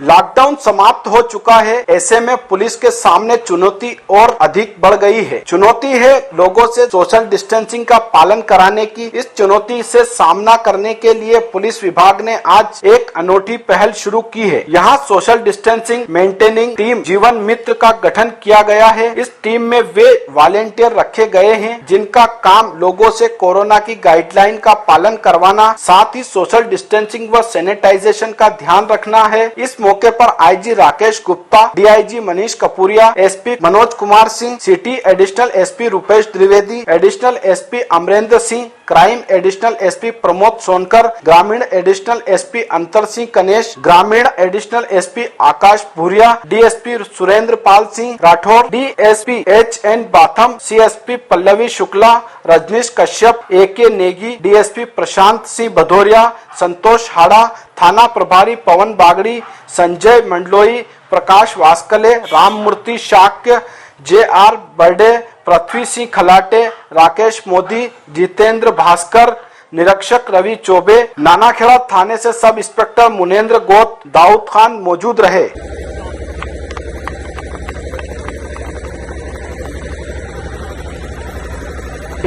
Lockdown समाप्त हो चुका है, ऐसे में पुलिस के सामने चुनौती और अधिक बढ़ गई है। चुनौती है लोगों से सोशल डिस्टेंसिंग का पालन कराने की। इस चुनौती से सामना करने के लिए पुलिस विभाग ने आज एक अनोखी पहल शुरू की है। यहाँ सोशल डिस्टेंसिंग मेंटेनिंग टीम जीवन मित्र का गठन किया गया है। इस टीम में वे वॉलेंटियर रखे गए हैं जिनका काम लोगों से कोरोना की गाइडलाइन का पालन करवाना, साथ ही सोशल डिस्टेंसिंग व सैनिटाइजेशन का ध्यान रखना है। इस मौके पर IG Rakesh Gupta, DIG Manish Kapuria, SP Manoj Kumar Singh, city additional SP Rupesh Dwivedi, additional SP Amarendra Singh, crime additional SP Pramod Sonkar, ग्रामीण एडिशनल एसपी अंतर सिंह कनेश, ग्रामीण additional SP Akash Bhuria, DSP Surendra Pal Singh Rathore, DSP HN Batham, CSP Pallavi Shukla, Rajneesh Kashyap, AK Negi, DSP Prashant Singh Bhadauria, संतोष हाड़ा, थाना प्रभारी पवन बागड़ी, संजय मंडलोई, प्रकाश वास्कले, राममूर्ति शाक्य, JR बर्डे, पृथ्वी सिंह खलाटे, राकेश मोदी, जितेंद्र भास्कर, निरीक्षक रवि चौबे, नानाखेड़ा थाने से सब इंस्पेक्टर मुनेंद्र गोत, दाऊद खान मौजूद रहे।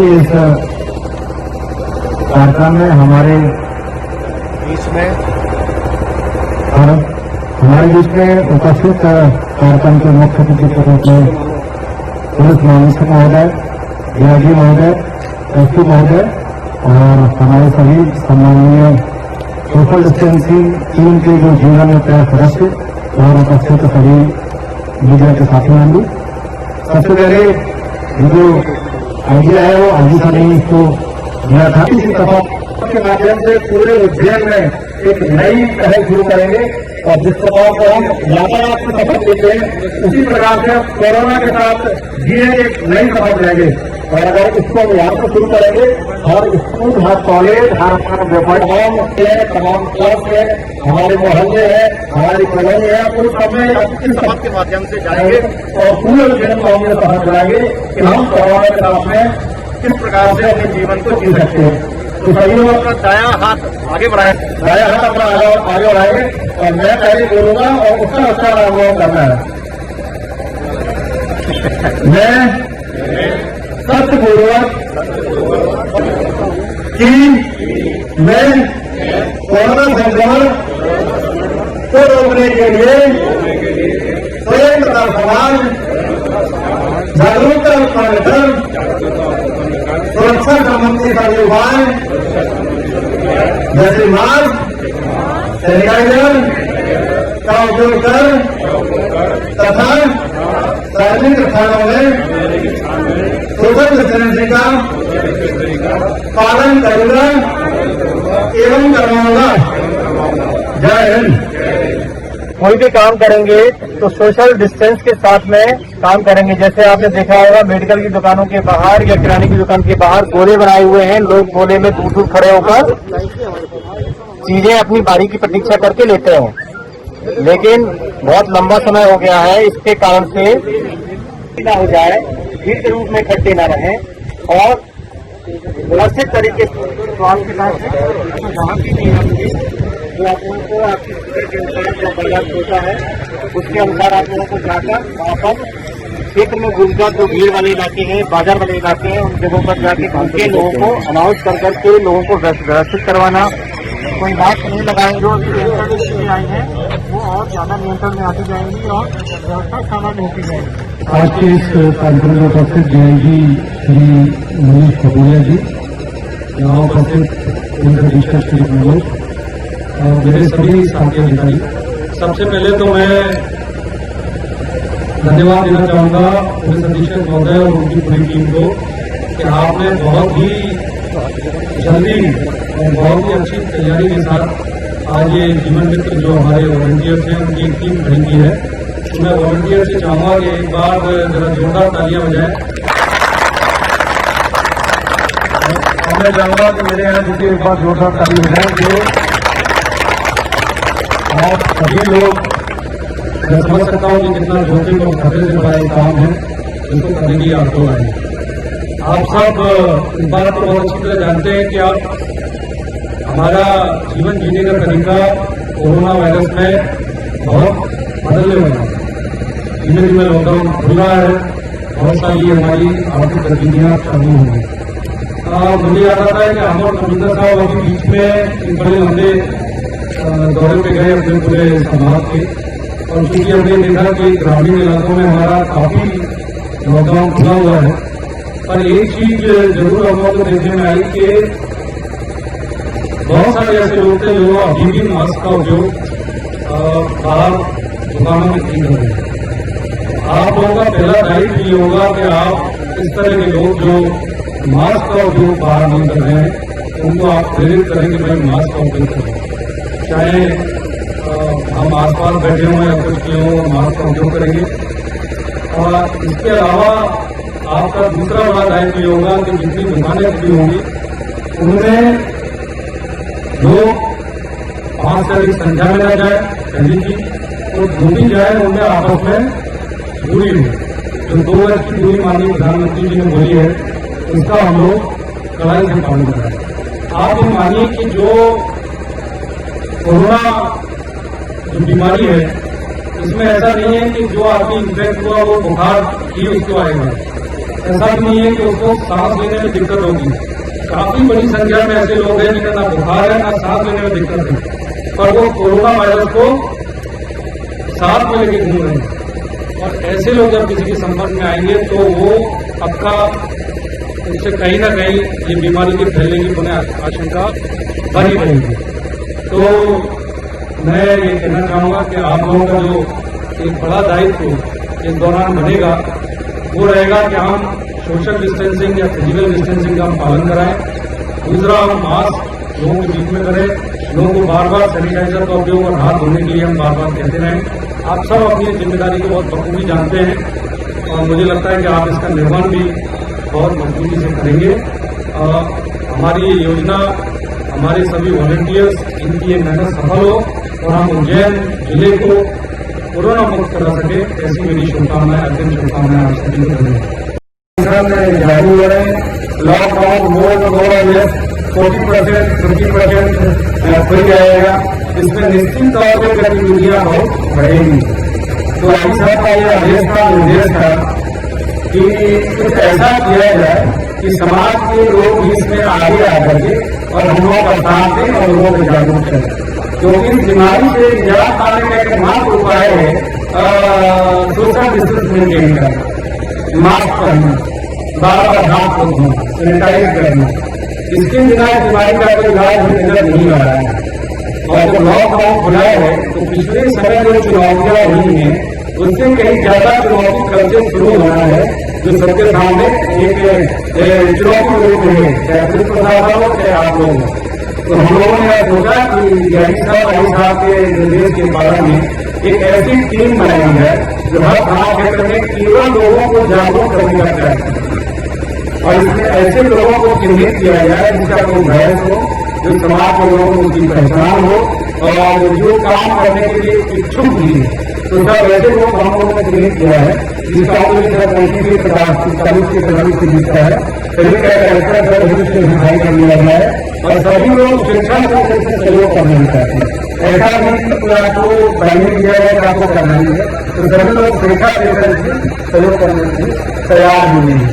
इस कार्यक्रम में हमारे बीच में उपस्थित कार्यक्रम के मुख्य अतिथि के रूप में पुलिस महानिरीक्षक महोदय, डीआईजी महोदय, एसपी महोदय और हमारे सभी सम्माननीय सोशल डिस्टेंसिंग टीम के जो जीवन मित्र सदस्य और उपस्थित सभी मीडिया के साथियों भी। सबसे पहले जो आइडिया है वो आगे से नहीं इसको दिया था। इसी तरह के माध्यम से पूरे उज्जैन में एक नई पहल शुरू करेंगे और जिस प्रकार को हम यातायात से शपथ लेते हैं उसी प्रकार से कोरोना के साथ जीने एक नई शपथ लेंगे। और अगर इसको हम यहाँ से शुरू करेंगे, हर स्कूल, हर कॉलेज, हर तमाम क्लब है, हमारे मोहल्ले है, हमारी कॉलोनी है, उस सब में इस शपथ के माध्यम से जाएंगे और पूरे उज्जैन को हम ये शपथ दिलाएंगे कि हम कोरोना के साथ में किस प्रकार से अपने जीवन को जी सकते हैं। तो सही लोग अपना दाया हाथ आगे बढ़ाए, दाया हाथ अपना आगे बढ़ाएंगे और मैं पहले बोलूंगा और उसका अच्छा अनुभव करना है। मैं सत्यपूर्वक कि मैं कोरोना संक्रमण को रोकने के लिए स्वयं तथा समाज जागरूकता उत्पन्न कर सुरक्षा संबंधी सभी उपाय जैसे मास्क, सैनिटाइजर का उपयोग कर तथा सार्वजनिक स्थानों में सोशल डिस्टेंसिंग का पालन करूंगा एवं करवाऊंगा। जय हिंद। कोई भी काम करेंगे तो सोशल डिस्टेंस के साथ में काम करेंगे। जैसे आपने देखा होगा मेडिकल की दुकानों के बाहर या किराने की दुकान के बाहर गोले बनाए हुए हैं, लोग गोले में दूर दूर खड़े होकर चीजें अपनी बारी की प्रतीक्षा करके लेते हैं, लेकिन बहुत लंबा समय हो गया है। इसके कारण से ना हो जाए, भीड़ के रूप में इकट्ठे न रहें और व्यवस्थित तरीके से स्वास्थ्य के साथ जहाँ भी नहीं होंगे तो आप लोगों को आपकी फिगर के अनुसार जो बर्दाश्त होता है उसके अनुसार आप लोगों को जाकर वहाँ पर क्षेत्र में घूमकर जो भीड़ वाले इलाके हैं, बाजार वाले इलाके हैं, उन जगहों पर जाके घूम के लोगों को अनाउंस कर करके लोगों को व्यवस्थित करवाना। कोई मास्क नहीं लगाए जो नियंत्रण में आई है वो और ज्यादा नियंत्रण में आती जाएंगी और व्यवस्था सामान्य होती जाएगी। आज के इस कार्यक्रम में उपस्थित डीआईजी श्री मनीष कपूरिया जी, यहाँ उपस्थित पुलिस अधीक्षक श्री मनोज और मेरे सभी साथी अधिकारी। सबसे पहले तो मैं धन्यवाद देना चाहूंगा पुलिस अधीक्षक महोदय और उनकी पूरी टीम को कि आपने बहुत ही जल्दी और बहुत ही अच्छी तैयारी के साथ आज ये जीवन मित्र जो हमारे वॉलंटियर्स हैं उनकी एक टीम बनी है। तो मैं वॉलंटियर से चाहूंगा कि एक बार जरा जोरदार तालियां बजाएं। और मैं चाहूंगा कि मेरे यहाँ देखिए एक बार जोरदार ताली बजाएं। आप सभी लोग, मैं समझ सकता हूँ कि कितना जोखिम और खतरे से भरा काम है, इसको करने की आपको आए। आप सब इस बात को बहुत अच्छी तरह जानते हैं कि आप हमारा जीवन जीने का तरीका कोरोना वायरस में बहुत बदलने वाला है। धीमे धीमे लॉकडाउन खुल रहा है, बहुत सारी हमारी आर्थिक गतिविधियां चालू होंगी। मुझे याद आता है कि अमर कमिंदर साहब अभी बीच में एक बड़े लंबे दौरे पे गए अपने पूरे समाज के, और चूंकि हमने देखा कि ग्रामीण इलाकों में हमारा काफी लॉकडाउन खुला हुआ है, पर एक चीज जरूर हम लोग को देखने में आई कि बहुत सारे ऐसे लोग थे जो अभी भी मास्क का उपयोग बाहर दुकानों में नहीं कर रहे हैं। आप लोगों का पहला दायित्व ये होगा कि आप इस तरह के लोग जो मास्क का उपयोग बाहर नहीं कर रहे हैं उनको आप प्रेरित करें कि भाई मास्क का उपयोग करें। चाहे हम आसपास बैठे हों या कुछ किए हों, मास्क का उपयोग करेंगे। और इसके अलावा आपका दूसरा बड़ा दायित्व ये होगा कि जितनी दुकानें खुली होंगी उनमें लोग 5 से अधिक संख्या में न जाए, पहली चीज। तो जो भी जाए उनमें आपस में दूरी हो, जो 2 गज की दूरी माननीय प्रधानमंत्री जी ने बोली है उसका हम लोग कड़ाई से पालन करें। आप ये मानिए कि जो कोरोना जो बीमारी है इसमें ऐसा नहीं है कि जो आदमी इन्फेक्ट हुआ वो बुखार ही उसको आएगा, ऐसा भी नहीं है कि उसको सांस लेने में दिक्कत होगी। काफी बड़ी संख्या में ऐसे लोग हैं जिन्हें ना बुखार है ना सांस लेने में दिक्कत है, पर वो कोरोना वायरस को साथ में लेके घूम रहे हैं। और ऐसे लोग जब किसी के संपर्क में आएंगे तो वो आपका उससे कहीं ना कहीं ये बीमारी के फैलने की पुनः आशंका बनी रहेगी। तो मैं ये कहना चाहूंगा कि आप लोगों का जो एक बड़ा दायित्व इस दौरान बनेगा वो रहेगा कि हम सोशल डिस्टेंसिंग या फिजिकल डिस्टेंसिंग का हम पालन कराएं। दूसरा, हम मास्क लोगों के बीच में करें, लोगों को बार बार सैनिटाइजर का उपयोग और हाथ धोने के लिए हम बार बार कहते रहें। आप सब अपनी जिम्मेदारी को बहुत बखूबी जानते हैं और मुझे लगता है कि आप इसका निर्वहन भी बहुत मजबूती से करेंगे। हमारी ये योजना, हमारे सभी वॉलंटियर्स, इनकी ये मेहनत सफल हो और हम उज्जैन जिले को कोरोना मुक्त करा सके, ऐसी मेरी शुभकामनाएं, अंतिम शुभकामनाएं आप सभी को देंगे। जारी हो रहे हैं लॉकडाउन मोर लेस 40%, 50% खुल जाएगा। इसमें निश्चित तौर पर गतिविधियां बहुत बढ़ेंगी। तो आई साहब का यह आदेश का निर्देश था कि कुछ ऐसा किया जाए कि समाज के लोग भी इसमें आगे आकर के और हम लोगों का साथ दें और लोगों को जागरूक करें, क्योंकि इस बीमारी से निजात पाने का एकमात्र उपाय है सोशल डिस्टेंस मेंटेन करना, मास्क पहनना, बार बार हाथ को धोना, सैनिटाइज करना। इसके बिना इस बीमारी का कोई इलाज नजर नहीं आ रहा है। और जब लॉकडाउन खुला है तो पिछले समय जो चुनौतियां हुई हैं उससे कहीं ज्यादा चुनौती कल से शुरू होना है, जो सबके सामने एक चुनौती रूप है, चाहे पुलिस प्रशासन हो चाहे आप लोग हो। तो हम लोगों ने सोचा कि आई साहब के निर्देश के पालन में एक ऐसी टीम बनाई है जो हर थाना क्षेत्र में केवल लोगों को जागरूक करने का प्रयास है और इसमें ऐसे लोगों को चिन्हित किया जाए जिसका कोई भय हो, जो समाज के लोगों को उसकी पहचान हो और जो काम करने के लिए इच्छुक भी है। तो सब ऐसे लोग हम लोगों ने चिन्हित किया है जिसका से जीतता है, सभी का सफाई कर लिया गया है और सभी लोग शिक्षा से सहयोग करना चाहते हैं। ऐसा नहीं कि आपको पहले दिया जाए आपको करना ही है, तो सभी लोग शिक्षा देकर सहयोग करने के तैयार हुए हैं।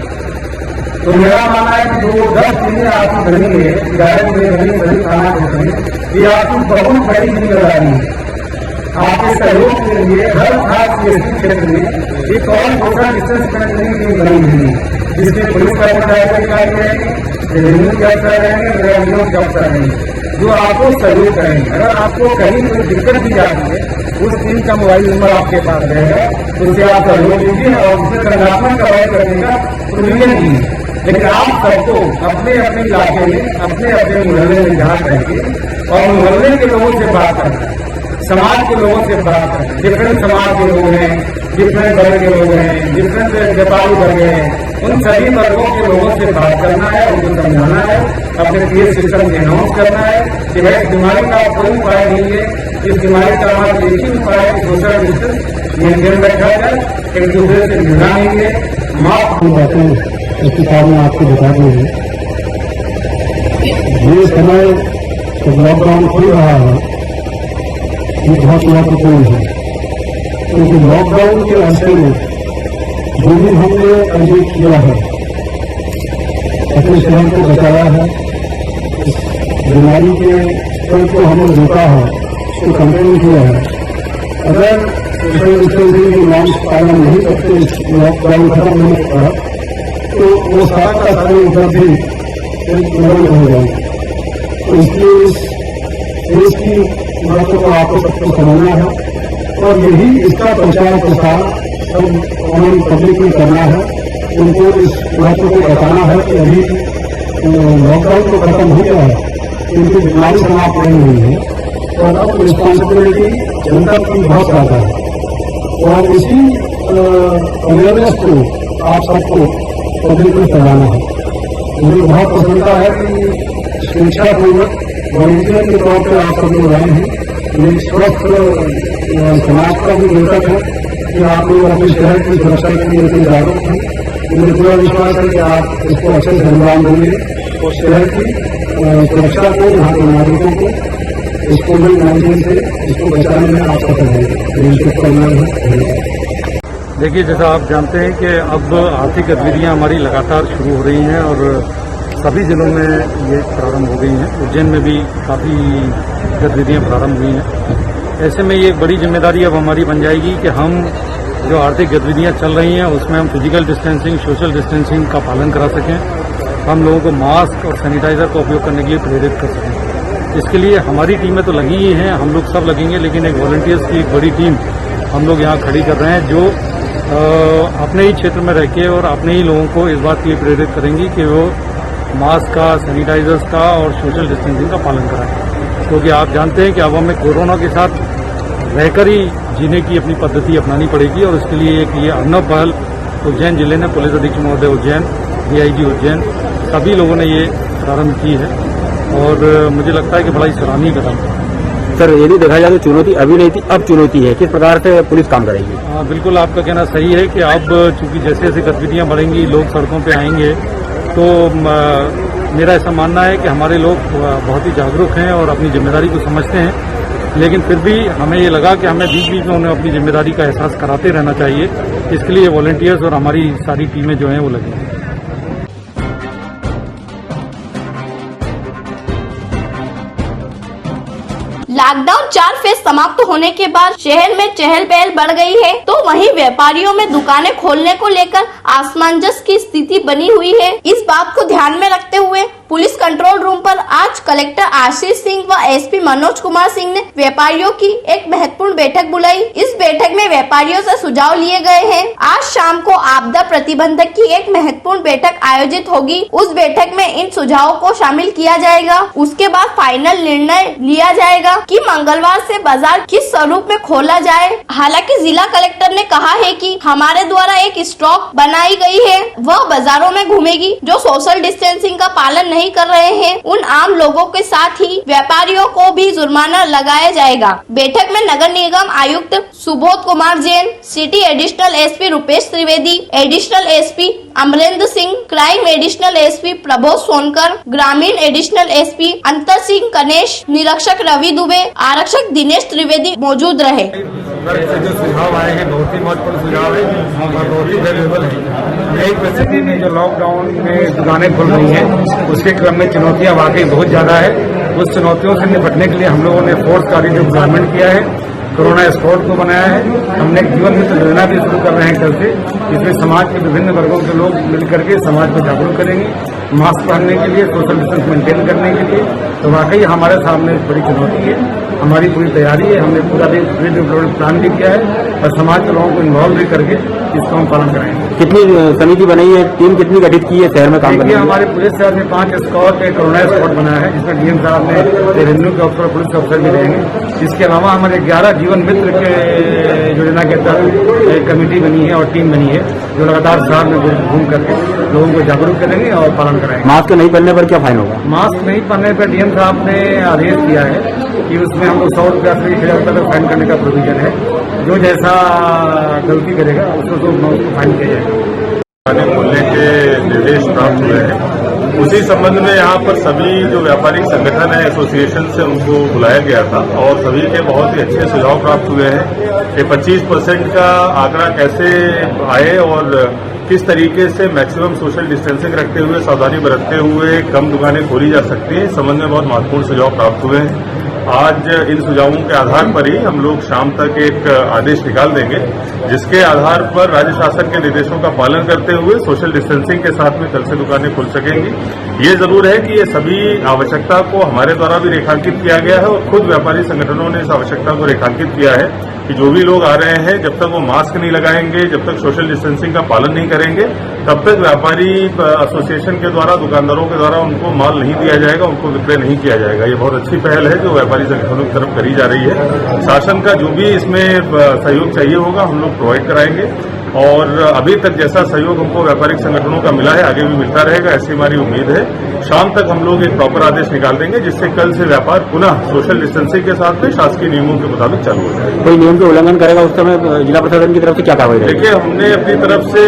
तो मेरा मानना है कि जो 10 दिन आपकी बनी है, 11 दिन बनी खाना होते हैं, ये आपकी बहुत बड़ी जिम्मेदारी है। आपके सहयोग के लिए हर खास क्षेत्र में एक और सोशल डिस्टेंस करने की बनी हुई है, जिसमें पुलिस कर्मचारी रहेंगे, रेवेन्यू के अफसर रहेंगे, रेवेन्यू के अफसर रहेंगे, जो आपको सहयोग करेंगे। अगर आपको कहीं कोई दिक्कत भी आती है, उस टीम का मोबाइल नंबर आपके पास रहेगा, उससे आप सहयोग दीजिए और उससे संगठनात्मक कार्रवाई करने का प्रोविजन दीजिए। लेकिन आप सबको अपने अपने इलाके में, अपने अपने मोहल्ले में जहाँ रहेंगे और मोहल्ले के लोगों से बात करें, समाज के लोगों से बात करें। डिफरेंट समाज के लोग हैं, डिफरेंट वर्ग के लोग हैं, डिफरेंट व्यापारी वर्ग हैं, उन सभी वर्गों के लोगों से बात करना है, उनको समझाना है, अपने पीएस सिस्टम के अनाउंस करना है कि भाई इस बीमारी का कोई उपाय नहीं है, इस बीमारी का हमारा एक ही उपाय है, सोशल डिस्टेंस मेंटेन रखा जाए, एक दूसरे से मिलना नहीं है, मास्क की बातें इसके सामने आपको बता देंगे। ये समय जब लॉकडाउन खुल रहा है ये बहुत महत्वपूर्ण है। क्योंकि लॉकडाउन के अरसे में जो भी हमने अनुभव किया है, अपने शहर को बचाया है, इस बीमारी के को हमने रोका है, उसको कंट्रोल किया है। अगर सोशल डिस्टेंसिंग के नॉर्म्स पालन नहीं करते लॉकडाउन खत्म होने के बाद, तो वो साथ का सारे उपलब्धि नगण्य हो जाएगी। तो इसलिए इस देश की बातों को आपको सबको समझना है और यही इसका प्रचार प्रसार सब हमारी पब्लिक में करना है। उनको इस बातों को बताना है कि अभी लॉकडाउन तो खत्म हो गया है, इनकी बीमारी समाप्त नहीं हुई है और अब रिस्पॉन्सिबिलिटी जनता की बहुत ज्यादा है। और इसी अवेयरनेस को आप सबको पब्लिक में फैलाना है। मुझे बहुत प्रसन्नता है कि स्वेच्छापूर्वक वॉलंटियर के तौर पर आप सब लोग आए हैं। ये स्वस्थ समाज का भी द्योतक है कि आप लोग अपने शहर की सुरक्षा के लिए इतने जागरूक हैं। मुझे पूरा विश्वास है कि आप इसको अच्छे से अंजाम देंगे और शहर की सुरक्षा को, यहाँ के नागरिकों को इस कोविड-19 से इसको बचाने में आप सफल होंगे। देखिए, जैसा आप जानते हैं कि अब आर्थिक गतिविधियां हमारी लगातार शुरू हो रही हैं और सभी जिलों में ये प्रारंभ हो गई हैं। उज्जैन में भी काफ़ी गतिविधियां प्रारंभ हुई हैं। ऐसे में ये एक बड़ी जिम्मेदारी अब हमारी बन जाएगी कि हम जो आर्थिक गतिविधियां चल रही हैं उसमें हम फिजिकल डिस्टेंसिंग, सोशल डिस्टेंसिंग का पालन करा सकें, हम लोगों को मास्क और सैनिटाइजर का उपयोग करने के लिए प्रेरित कर सकें। इसके लिए हमारी टीमें तो लगी ही हैं, हम लोग सब लगेंगे, लेकिन एक वॉलंटियर्स की एक बड़ी टीम हम लोग यहाँ खड़ी कर रहे हैं जो अपने ही क्षेत्र में रह के और अपने ही लोगों को इस बात के लिए प्रेरित करेंगी कि वो मास्क का, सैनिटाइजर्स का और सोशल डिस्टेंसिंग का पालन कराएं। क्योंकि आप जानते हैं कि अब हमें कोरोना के साथ रहकर ही जीने की अपनी पद्धति अपनानी पड़ेगी और इसके लिए एक ये अभिनव पहल उज्जैन जिले ने, पुलिस अधीक्षक महोदय उज्जैन, डीआईजी उज्जैन, सभी लोगों ने ये प्रारंभ की है और मुझे लगता है कि बड़ा ही सराहनीय कदम है। सर, यदि देखा जाए तो चुनौती अभी नहीं थी, अब चुनौती है, किस प्रकार से पुलिस काम करेगी? बिल्कुल आपका कहना सही है कि अब चूंकि जैसे जैसे गतिविधियां बढ़ेंगी, लोग सड़कों पे आएंगे, तो मेरा ऐसा मानना है कि हमारे लोग बहुत ही जागरूक हैं और अपनी जिम्मेदारी को समझते हैं। लेकिन फिर भी हमें ये लगा कि हमें बीच बीच में उन्हें अपनी जिम्मेदारी का एहसास कराते रहना चाहिए। इसके लिए वॉलंटियर्स और हमारी सारी टीमें जो हैं वो लगी हैं। लॉकडाउन 4 फेज समाप्त होने के बाद शहर में चहल पहल बढ़ गई है, तो वहीं व्यापारियों में दुकानें खोलने को लेकर असमंजस की स्थिति बनी हुई है। इस बात को ध्यान में रखते हुए पुलिस कंट्रोल रूम पर आज कलेक्टर आशीष सिंह व एसपी मनोज कुमार सिंह ने व्यापारियों की एक महत्वपूर्ण बैठक बुलाई। इस बैठक में व्यापारियों से सुझाव लिए गए हैं। आज शाम को आपदा प्रतिबंधक की एक महत्वपूर्ण बैठक आयोजित होगी। उस बैठक में इन सुझावों को शामिल किया जाएगा। उसके बाद फाइनल निर्णय लिया जाएगा कि मंगलवार से बाजार किस स्वरूप में खोला जाए। हालांकि जिला कलेक्टर ने कहा है कि हमारे द्वारा एक स्टॉक बनाई गई है, वह बाजारों में घूमेगी। जो सोशल डिस्टेंसिंग का पालन नहीं कर रहे हैं उन आम लोगों के साथ ही व्यापारियों को भी जुर्माना लगाया जाएगा। बैठक में नगर निगम आयुक्त Subodh Kumar Jain, city additional SP Rupesh Trivedi, additional SP Amarendra Singh, crime additional SP Prabodh Sonkar, ग्रामीण एडिशनल एसपी अंतर सिंह कनेश, निरीक्षक रवि दुबे, आरक्षक दिनेश त्रिवेदी मौजूद रहे। जो सुझाव आए हैं बहुत ही महत्वपूर्ण सुझाव है और बहुत ही वैल्यूएबल है। नई परिस्थिति में जो लॉकडाउन में दुकानें खुल रही हैं उसके क्रम में चुनौतियां वाकई बहुत ज्यादा है। उस चुनौतियों से निपटने के लिए हम लोगों ने फोर्स का जो डिप्लॉयमेंट किया है, कोरोना स्क्वाड को बनाया है। हमने एक जीवन मित्र योजना भी शुरू कर रहे हैं कल से, जिसमें समाज के विभिन्न वर्गों के लोग मिलकर के समाज को जागरूक करेंगे मास्क पहनने के लिए, सोशल डिस्टेंस मेंटेन करने के लिए। तो वाकई हमारे सामने एक बड़ी चुनौती है। हमारी पूरी तैयारी है, हमने पूरा प्लान भी किया है और समाज के लोगों को इन्वॉल्व भी करके इसको हम पालन कराएंगे। कितनी समिति बनाई है, टीम कितनी गठित की है शहर में काम करने? हमारे पुलिस शहर में 5 स्क्वाड एक कोरोना स्क्वाड बनाया है, जिसमें डीएम साहब ने रेवेन्यू के अफसर, पुलिस अफसर भी रहेंगे। इसके अलावा हमारे 11 जीवन मित्र के योजना के तहत एक कमेटी बनी है और टीम बनी है जो लगातार शहर में घूम करके लोगों को जागरूक करेंगे और पालन कराएंगे। मास्क नहीं पहनने पर क्या फाइन होगा? मास्क नहीं पहनने पर डीएम साहब ने आदेश दिया है कि उसमें हम लोग 100 रुपया से 1000 रुपये तक फाइन करने का प्रोविजन है। जो जैसा गलती करेगा उसको फाइन किया जाएगा। खोलने के निर्देश प्राप्त हुए हैं उसी संबंध में यहाँ पर सभी जो व्यापारिक संगठन है, एसोसिएशन से उनको बुलाया गया था और सभी के बहुत ही अच्छे सुझाव प्राप्त हुए हैं कि 25% का आंकड़ा कैसे आए और किस तरीके से मैक्सिमम सोशल डिस्टेंसिंग रखते हुए, सावधानी बरतते हुए कम दुकानें खोली जा सकती हैं। इस संबंध में बहुत महत्वपूर्ण सुझाव प्राप्त हुए हैं। आज इन सुझावों के आधार पर ही हम लोग शाम तक एक आदेश निकाल देंगे, जिसके आधार पर राज्य शासन के निर्देशों का पालन करते हुए सोशल डिस्टेंसिंग के साथ में कल से दुकानें खुल सकेंगी। ये जरूर है कि ये सभी आवश्यकता को हमारे द्वारा भी रेखांकित किया गया है और खुद व्यापारी संगठनों ने इस आवश्यकता को रेखांकित किया है कि जो भी लोग आ रहे हैं, जब तक वो मास्क नहीं लगाएंगे, जब तक सोशल डिस्टेंसिंग का पालन नहीं करेंगे, तब तक व्यापारी एसोसिएशन के द्वारा, दुकानदारों के द्वारा उनको माल नहीं दिया जाएगा, उनको विक्रय नहीं किया जाएगा। ये बहुत अच्छी पहल है जो व्यापारी संगठनों की तरफ करी जा रही है। शासन का जो भी इसमें सहयोग चाहिए होगा हम लोग प्रोवाइड कराएंगे और अभी तक जैसा सहयोग हमको व्यापारिक संगठनों का मिला है, आगे भी मिलता रहेगा, ऐसी हमारी उम्मीद है। शाम तक हम लोग एक प्रॉपर आदेश निकाल देंगे, जिससे कल से व्यापार पुनः सोशल डिस्टेंसिंग के साथ में शासकीय नियमों के मुताबिक चालू हो जाएगा। कोई नियम का उल्लंघन करेगा उस समय जिला प्रशासन की तरफ से क्या कार्रवाई रहेगी? देखिए, हमने अपनी तरफ से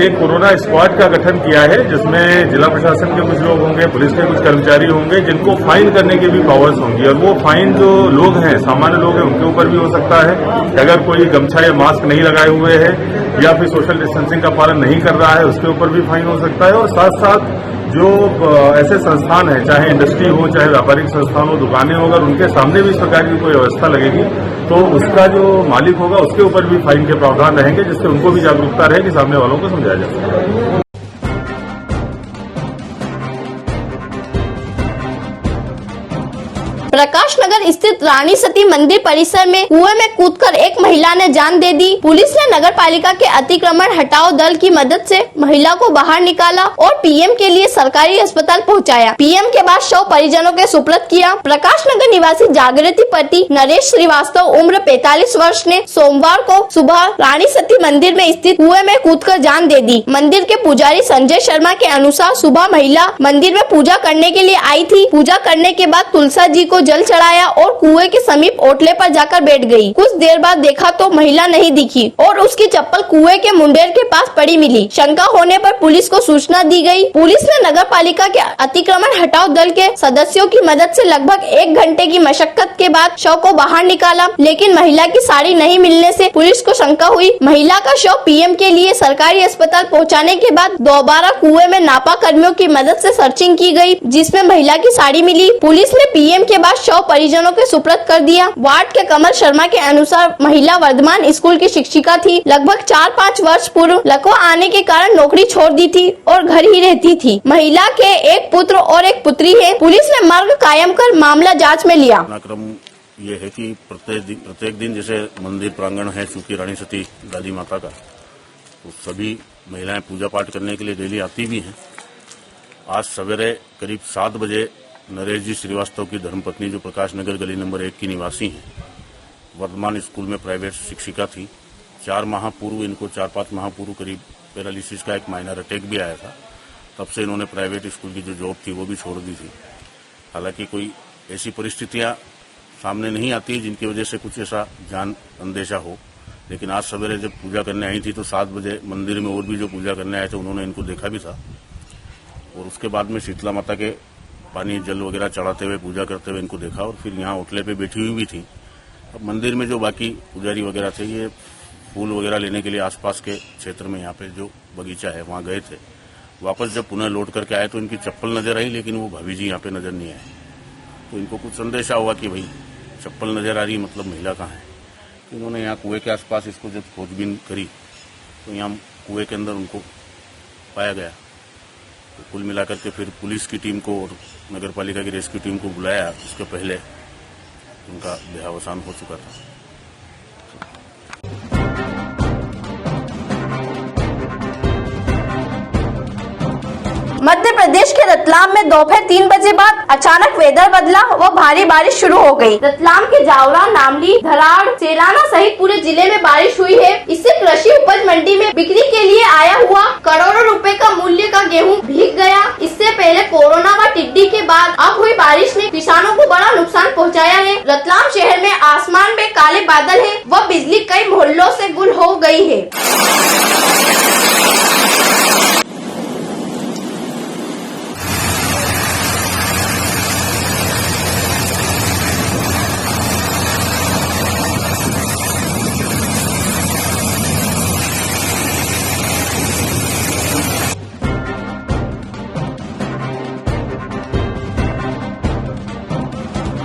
एक कोरोना स्क्वाड का गठन किया है, जिसमें जिला प्रशासन के कुछ लोग होंगे, पुलिस के कुछ कर्मचारी होंगे, जिनको फाइन करने की भी पावर्स होंगी और वो फाइन जो लोग हैं, सामान्य लोग हैं, उनके ऊपर भी हो सकता है कि अगर कोई गमछा या मास्क नहीं लगाए हुए है या फिर सोशल डिस्टेंसिंग का पालन नहीं कर रहा है, उसके ऊपर भी फाइन हो सकता है। और साथ साथ जो ऐसे संस्थान है, चाहे इंडस्ट्री हो, चाहे व्यापारिक संस्थान हो, दुकानें हो, अगर उनके सामने भी इस प्रकार की कोई व्यवस्था लगेगी तो उसका जो मालिक होगा उसके ऊपर भी फाइन के प्रावधान रहेंगे, जिससे उनको भी जागरूकता रहे कि सामने वालों को समझाया जा सके। प्रकाश नगर स्थित रानी सती मंदिर परिसर में कुएं में कूदकर एक महिला ने जान दे दी। पुलिस ने नगर पालिका के अतिक्रमण हटाओ दल की मदद से महिला को बाहर निकाला और पीएम के लिए सरकारी अस्पताल पहुंचाया। पीएम के बाद शव परिजनों के सुपुर्द किया। प्रकाश नगर निवासी जागृति पति नरेश श्रीवास्तव उम्र 45 वर्ष ने सोमवार को सुबह रानी सती मंदिर में स्थित कुएं में कूदकर जान दे दी। मंदिर के पुजारी संजय शर्मा के अनुसार सुबह महिला मंदिर में पूजा करने के लिए आई थी। पूजा करने के बाद तुलसा जी को जल चढ़ाया और कुएं के समीप ओटले पर जाकर बैठ गई। कुछ देर बाद देखा तो महिला नहीं दिखी और उसकी चप्पल कुएं के मुंडेर के पास पड़ी मिली। शंका होने पर पुलिस को सूचना दी गई। पुलिस ने नगर पालिका के अतिक्रमण हटाओ दल के सदस्यों की मदद से लगभग 1 घंटे की मशक्कत के बाद शव को बाहर निकाला, लेकिन महिला की साड़ी नहीं मिलने से पुलिस को शंका हुई। महिला का शव पीएम के लिए सरकारी अस्पताल पहुँचाने के बाद दोबारा कुएं में नापा कर्मियों की मदद से सर्चिंग की गई, जिसमें महिला की साड़ी मिली। पुलिस ने पीएम के बाद शव परिजनों के सुपुर्द कर दिया। वार्ड के कमल शर्मा के अनुसार महिला वर्धमान स्कूल की शिक्षिका थी। लगभग 4-5 वर्ष पूर्व लकवा आने के कारण नौकरी छोड़ दी थी और घर ही रहती थी। महिला के एक पुत्र और एक पुत्री है। पुलिस ने मार्ग कायम कर मामला जांच में लिया। क्रम ये है कि प्रत्येक दिन जैसे मंदिर प्रांगण है, चूंकि रानी सती दादी माता का, तो सभी महिलाएं पूजा पाठ करने के लिए डेली आती भी हैं। आज सवेरे करीब 7 बजे नरेश जी श्रीवास्तव की धर्मपत्नी, जो प्रकाश नगर गली नंबर 1 की निवासी हैं, वर्धमान स्कूल में प्राइवेट शिक्षिका थी। 4 माह पूर्व इनको 4-5 माह पूर्व करीब पैरालिसिस का एक माइनर अटैक भी आया था। तब से इन्होंने प्राइवेट स्कूल की जो जॉब थी वो भी छोड़ दी थी। हालांकि कोई ऐसी परिस्थितियां सामने नहीं आती जिनकी वजह से कुछ ऐसा जान अंदेशा हो, लेकिन आज सवेरे जब पूजा करने आई थी तो 7 बजे मंदिर में और भी जो पूजा करने आए थे उन्होंने इनको देखा भी था और उसके बाद में शीतला माता के पानी जल वगैरह चढ़ाते हुए पूजा करते हुए इनको देखा और फिर यहाँ ओटले पे बैठी हुई भी थी। अब मंदिर में जो बाकी पुजारी वगैरह थे ये फूल वगैरह लेने के लिए आसपास के क्षेत्र में यहाँ पे जो बगीचा है वहाँ गए थे। वापस जब पुनः लौट करके आए तो इनकी चप्पल नजर आई, लेकिन वो भाभी जी यहाँ पे नजर नहीं आए। तो इनको कुछ संदेशा हुआ कि भाई चप्पल नजर आ रही, मतलब महिला कहाँ है। तो इन्होंने यहाँ कुएं के आसपास इसको जब खोजबीन करी तो यहाँ कुएं के अंदर उनको पाया गया। तो कुल मिलाकर के फिर पुलिस की टीम को और नगर पालिका की रेस्क्यू टीम को बुलाया। उसके पहले उनका देहावसान हो चुका था। मध्य प्रदेश के रतलाम में दोपहर 3 बजे बाद अचानक वेदर बदला व भारी बारिश शुरू हो गई। रतलाम के जावरा, नामली, धराड़, सेलाना सहित पूरे जिले में बारिश हुई है। इससे कृषि उपज मंडी में बिक्री के लिए आया हुआ करोड़ों रुपए का मूल्य का गेहूं भीग गया। इससे पहले कोरोना व टिड्डी के बाद अब हुई बारिश ने किसानों को बड़ा नुकसान पहुँचाया है। रतलाम शहर में आसमान में काले बादल है व बिजली कई मोहल्लों से गुल हो गयी है।